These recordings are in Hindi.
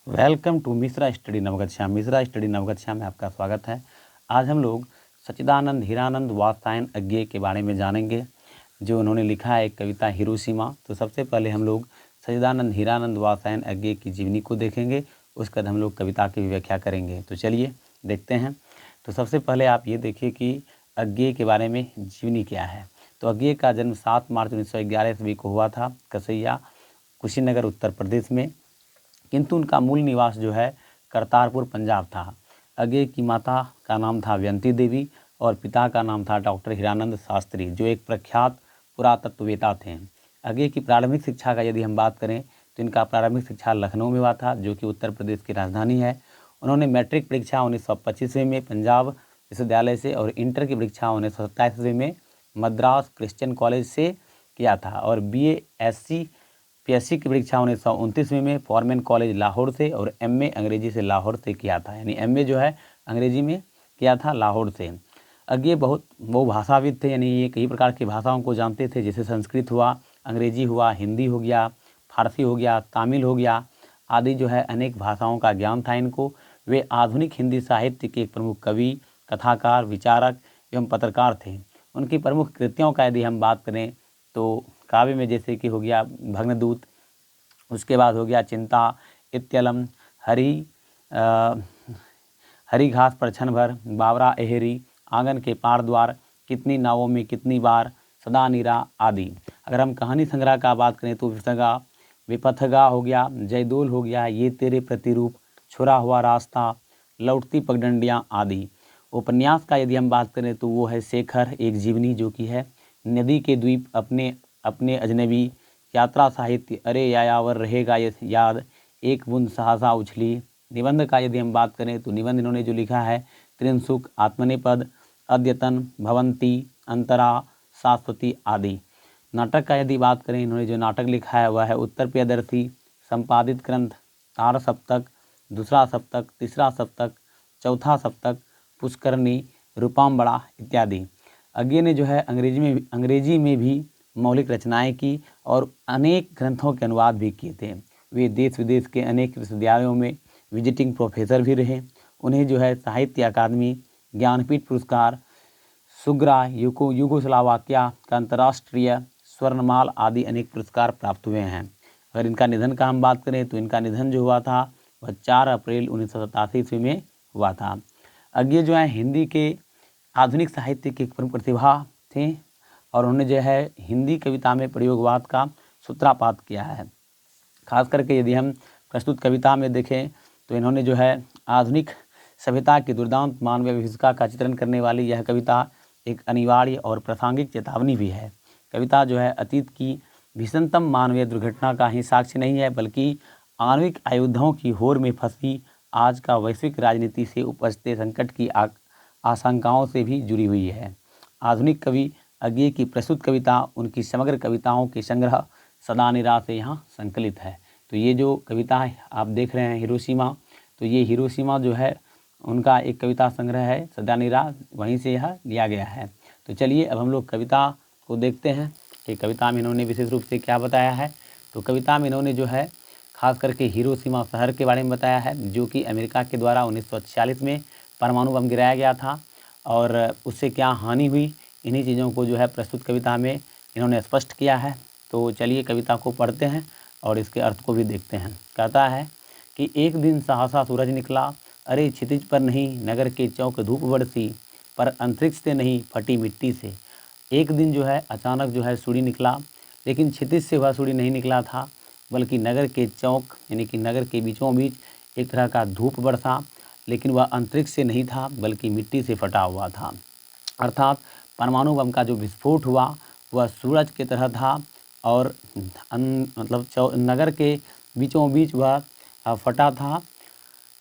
Welcome to Mishra study Navgachhia. Mishra study Navgachhia में आपका स्वागत है। आज हम लोग सच्चिदानंद हीरानंद वात्स्यायन अज्ञेय के बारे में जानेंगे, जो उन्होंने लिखा है एक कविता हिरोशिमा। तो सबसे पहले हम लोग सच्चिदानंद हीरानंद वात्स्यायन अज्ञेय की जीवनी को देखेंगे, उसके बाद हम लोग कविता की व्याख्या करेंगे। तो चलिए देखते हैं। तो सबसे पहले आप ये देखिए कि अज्ञेय के बारे में जीवनी क्या है। तो अज्ञेय का जन्म 7 मार्च 1911 ईस्वी को हुआ था कसैया, कुशीनगर, उत्तर प्रदेश में, किंतु उनका मूल निवास जो है करतारपुर, पंजाब था। अज्ञेय की माता का नाम था व्यंती देवी और पिता का नाम था डॉक्टर हीरानंद शास्त्री, जो एक प्रख्यात पुरातत्ववेत्ता थे। अज्ञेय की प्रारंभिक शिक्षा का यदि हम बात करें तो इनका प्रारंभिक शिक्षा लखनऊ में हुआ था, जो कि उत्तर प्रदेश की राजधानी है। उन्होंने मैट्रिक परीक्षा 1925 में पंजाब विश्वविद्यालय से और इंटर की परीक्षा 1927 में मद्रास क्रिश्चियन कॉलेज से किया था, और BA SC PSC की परीक्षा 1929 में फॉरमैन कॉलेज लाहौर से और MA अंग्रेजी से लाहौर से किया था। यानी MA जो है अंग्रेजी में किया था लाहौर से। अज्ञेय बहुत बहुभाषाविद थे, यानी ये कई प्रकार की भाषाओं को जानते थे, जैसे संस्कृत हुआ, अंग्रेजी हुआ, हिंदी हो गया, फारसी हो गया, तमिल हो गया आदि जो है अनेक भाषाओं का ज्ञान था इनको। वे आधुनिक हिंदी साहित्य के एक प्रमुख कवि, कथाकार, विचारक एवं पत्रकार थे। उनकी प्रमुख कृतियों का यदि हम बात करें तो काव्य में जैसे कि हो गया भग्नदूत, उसके बाद हो गया चिंता, इत्यलम, हरी घास पर क्षण भर, बावरा एहरी, आंगन के पार द्वार, कितनी नावों में कितनी बार, सदा नीरा आदि। अगर हम कहानी संग्रह का बात करें तो विपथगा हो गया, जयदोल हो गया, ये तेरे प्रतिरूप, छुरा हुआ रास्ता, लौटती पगडंडियाँ आदि। उपन्यास का यदि हम बात करें तो वो है शेखर एक जीवनी, जो कि है नदी के द्वीप, अपने अजनबी, यात्रा साहित्य, अरे यायावर रहेगा ये याद, एक बूंद सहसा उछली। निबंध का यदि हम बात करें तो निबंध इन्होंने जो लिखा है त्रिनसुख, आत्मनेपद, अद्यतन, भवंती, अंतरा, शाश्वती आदि। नाटक का यदि बात करें, इन्होंने जो नाटक लिखा है वह है उत्तर प्रियदर्शी, संपादित ग्रंथ, तार सप्तक, दूसरा सप्तक, तीसरा सप्तक, चौथा सप्तक, पुष्करणी, रूपाम्बरा इत्यादि। अज्ञेय ने जो है अंग्रेजी में भी मौलिक रचनाएं की और अनेक ग्रंथों के अनुवाद भी किए थे। वे देश विदेश के अनेक विश्वविद्यालयों में विजिटिंग प्रोफेसर भी रहे। उन्हें जो है साहित्य अकादमी, ज्ञानपीठ पुरस्कार, सुग्रा युगोस्लावाकिया का अंतर्राष्ट्रीय स्वर्णमाल आदि अनेक पुरस्कार प्राप्त हुए हैं। अगर इनका निधन का हम बात करें तो इनका निधन जो हुआ था वह 4 अप्रैल 1987 ईस्वी में हुआ था। अज्ञेय जो है हिंदी के आधुनिक साहित्य के प्रमुख प्रतिभा थे और उन्होंने जो है हिंदी कविता में प्रयोगवाद का सूत्रपात किया है। खास करके यदि हम प्रस्तुत कविता में देखें तो इन्होंने जो है आधुनिक सभ्यता की दुर्दांत मानवीय विभीषिका का चित्रण करने वाली यह कविता एक अनिवार्य और प्रासंगिक चेतावनी भी है। कविता जो है अतीत की भीषणतम मानवीय दुर्घटना का ही साक्ष्य नहीं है, बल्कि आणविक आयुधों की होर में फंसी आज का वैश्विक राजनीति से उपजते संकट की आशंकाओं से भी जुड़ी हुई है। आधुनिक कवि अज्ञेय की प्रस्तुत कविता उनकी समग्र कविताओं के संग्रह सदा निरा से यहाँ संकलित है। तो ये जो कविता है आप देख रहे हैं हिरोशिमा, तो ये हिरोशिमा जो है उनका एक कविता संग्रह है सदा निरा, वहीं से यह लिया गया है। तो चलिए अब हम लोग कविता को देखते हैं कि कविता में इन्होंने विशेष रूप से क्या बताया है। तो कविता में इन्होंने जो है खास करके हिरोशिमा शहर के बारे में बताया है, जो कि अमेरिका के द्वारा 1946 में परमाणु बम गिराया गया था और उससे क्या हानि हुई, इन्हीं चीज़ों को जो है प्रस्तुत कविता में इन्होंने स्पष्ट किया है। तो चलिए कविता को पढ़ते हैं और इसके अर्थ को भी देखते हैं। कहता है कि एक दिन सहसा सूरज निकला, अरे क्षितिज पर नहीं नगर के चौक धूप बरसी, पर अंतरिक्ष से नहीं फटी मिट्टी से। एक दिन जो है अचानक जो है सूर्य निकला, लेकिन क्षितिज से वह सूर्य नहीं निकला था, बल्कि नगर के चौक यानी कि नगर के बीचों बीच एक तरह का धूप बरसा, लेकिन वह अंतरिक्ष से नहीं था बल्कि मिट्टी से फटा हुआ था। अर्थात परमाणु बम का जो विस्फोट हुआ वह सूरज की तरह था और मतलब नगर के बीचों बीच वह फटा था,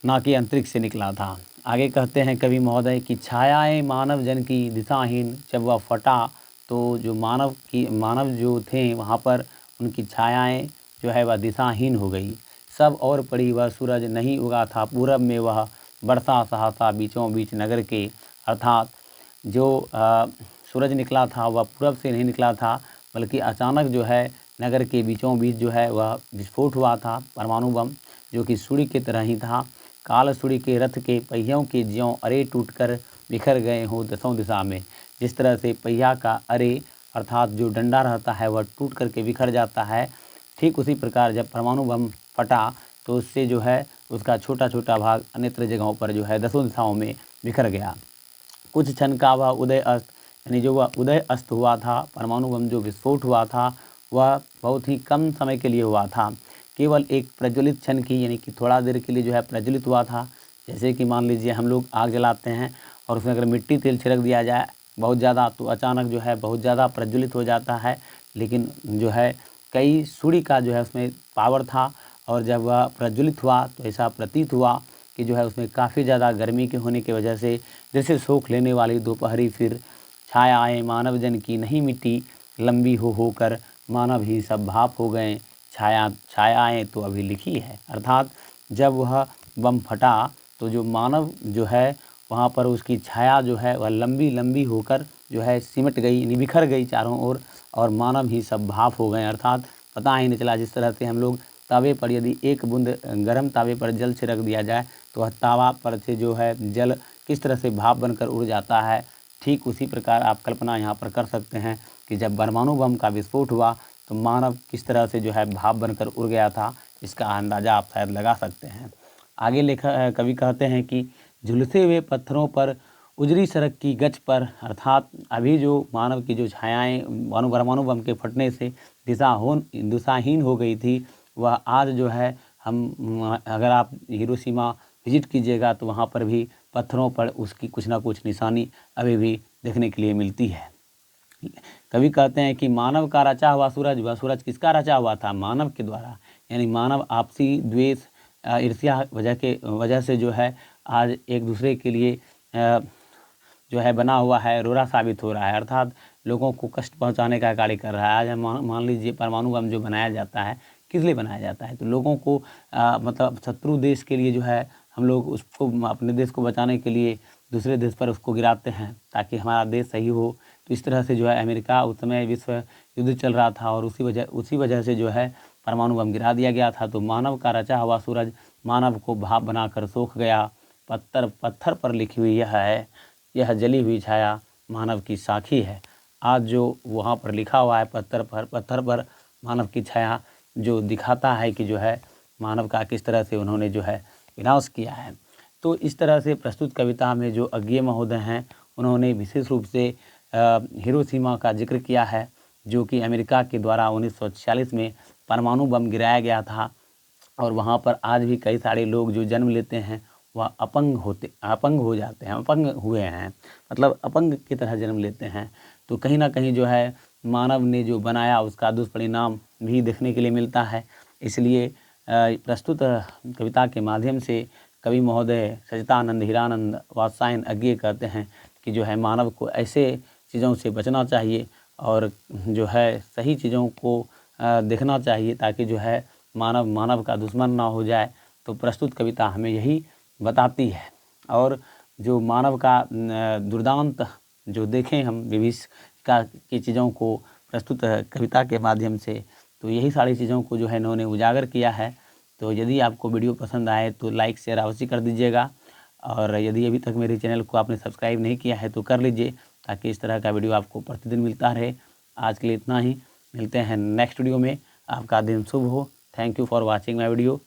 ना कि अंतरिक्ष से निकला था। आगे कहते हैं कवि महोदय कि छायाएं मानव जन की दिशाहीन, जब वह फटा तो जो मानव जो थे वहाँ पर उनकी छायाएं जो है वह दिशाहीन हो गई। सब और पड़ी वह सूरज नहीं उगा था पूरब में, वह बरसा सहसा बीचों बीच नगर के। अर्थात जो सूरज निकला था वह पूरब से नहीं निकला था, बल्कि अचानक जो है नगर के बीचों बीच जो है वह विस्फोट हुआ था। परमाणु बम जो कि सूर्य की तरह ही था। काल सूर्य के रथ के पहियों के ज्यों अरे टूटकर बिखर गए हों दसों दिशा में। जिस तरह से पहिया का अरे अर्थात जो डंडा रहता है वह टूट करके बिखर जाता है, ठीक उसी प्रकार जब परमाणु बम फटा तो उससे जो है उसका छोटा छोटा भाग अन्यत्र जगहों पर जो है दसों दिशाओं में बिखर गया। कुछ क्षण का वह उदय अस्त यानी जो वह उदय अस्त हुआ था, परमाणु बम जो विस्फोट हुआ था वह बहुत ही कम समय के लिए हुआ था। केवल एक प्रज्वलित क्षण की यानी कि थोड़ा देर के लिए जो है प्रज्वलित हुआ था। जैसे कि मान लीजिए हम लोग आग जलाते हैं और उसमें अगर मिट्टी तेल छिड़क दिया जाए बहुत ज़्यादा तो अचानक जो है बहुत ज़्यादा प्रज्वलित हो जाता है। लेकिन जो है कई सूर्य का जो है उसमें पावर था और जब वह प्रज्वलित हुआ तो ऐसा प्रतीत हुआ कि जो है उसमें काफ़ी ज़्यादा गर्मी के होने की वजह से जैसे सोख लेने वाली दोपहरी फिर छायाएँ मानव जन की नहीं मिट्टी लंबी होकर मानव ही सब भाप हो गए। छायाएँ तो अभी लिखी है। अर्थात जब वह बम फटा तो जो मानव जो है वहाँ पर उसकी छाया जो है वह लंबी लंबी होकर जो है सिमट गई यानी बिखर गई चारों ओर और मानव ही सब भाप हो गए। अर्थात पता ही नहीं चला। जिस तरह से हम लोग तवे पर यदि एक बूंद गर्म तावे पर जल छिड़क दिया जाए तो वह तावा पर से जो है जल किस तरह से भाप बनकर उड़ जाता है, ठीक उसी प्रकार आप कल्पना यहाँ पर कर सकते हैं कि जब परमाणु बम का विस्फोट हुआ तो मानव किस तरह से जो है भाप बनकर उड़ गया था। इसका अंदाज़ा आप शायद लगा सकते हैं। आगे कवि कहते हैं कि झुलसे हुए पत्थरों पर उजरी सड़क की गच पर अर्थात अभी जो मानव की जो छायाएँ परमाणु बम के फटने से दिशाहीन हो गई थी वह आज जो है हम अगर आप हिरोशिमा विजिट कीजिएगा तो वहाँ पर भी पत्थरों पर उसकी कुछ ना कुछ निशानी अभी भी देखने के लिए मिलती है। कवि कहते हैं कि मानव का रचा हुआ सूरज, वह सूरज किसका रचा हुआ था? मानव के द्वारा। यानी मानव आपसी द्वेष ईर्ष्या वजह से जो है आज एक दूसरे के लिए जो है बना हुआ है, रोड़ा साबित हो रहा है। अर्थात लोगों को कष्ट पहुंचाने का कार्य कर रहा है। आज हम मान लीजिए परमाणु बम जो बनाया जाता है किस लिए बनाया जाता है? तो लोगों को मतलब शत्रु देश के लिए जो है हम लोग उसको अपने देश को बचाने के लिए दूसरे देश पर उसको गिराते हैं ताकि हमारा देश सही हो। तो इस तरह से जो है अमेरिका उस समय विश्व युद्ध चल रहा था और उसी वजह से जो है परमाणु बम गिरा दिया गया था। तो मानव का रचा हुआ सूरज मानव को भाप बनाकर सोख गया। पत्थर पर लिखी हुई यह जली हुई छाया मानव की साखी है। आज जो वहाँ पर लिखा हुआ है पत्थर पर मानव की छाया जो दिखाता है कि जो है मानव का किस तरह से उन्होंने जो है विनाश किया है। तो इस तरह से प्रस्तुत कविता में जो अज्ञेय महोदय हैं उन्होंने विशेष रूप से हिरोशिमा का जिक्र किया है जो कि अमेरिका के द्वारा 1946 में परमाणु बम गिराया गया था। और वहाँ पर आज भी कई सारे लोग जो जन्म लेते हैं वह अपंग हो जाते हैं, अपंग हुए हैं, मतलब अपंग की तरह जन्म लेते हैं। तो कहीं ना कहीं जो है मानव ने जो बनाया उसका दुष्परिणाम भी देखने के लिए मिलता है। इसलिए प्रस्तुत कविता के माध्यम से कवि महोदय सच्चिदानंद हीरानंद वात्स्यायन अज्ञेय कहते हैं कि जो है मानव को ऐसे चीज़ों से बचना चाहिए और जो है सही चीज़ों को देखना चाहिए ताकि जो है मानव का दुश्मन ना हो जाए। तो प्रस्तुत कविता हमें यही बताती है। और जो मानव का दुर्दांत जो देखें हम की चीज़ों को प्रस्तुत कविता के माध्यम से, तो यही सारी चीज़ों को जो है इन्होंने उजागर किया है। तो यदि आपको वीडियो पसंद आए तो लाइक शेयर अवश्य कर दीजिएगा और यदि अभी तक मेरे चैनल को आपने सब्सक्राइब नहीं किया है तो कर लीजिए ताकि इस तरह का वीडियो आपको प्रतिदिन मिलता रहे। आज के लिए इतना ही, मिलते हैं नेक्स्ट वीडियो में। आपका दिन शुभ हो। Thank you for watching my video.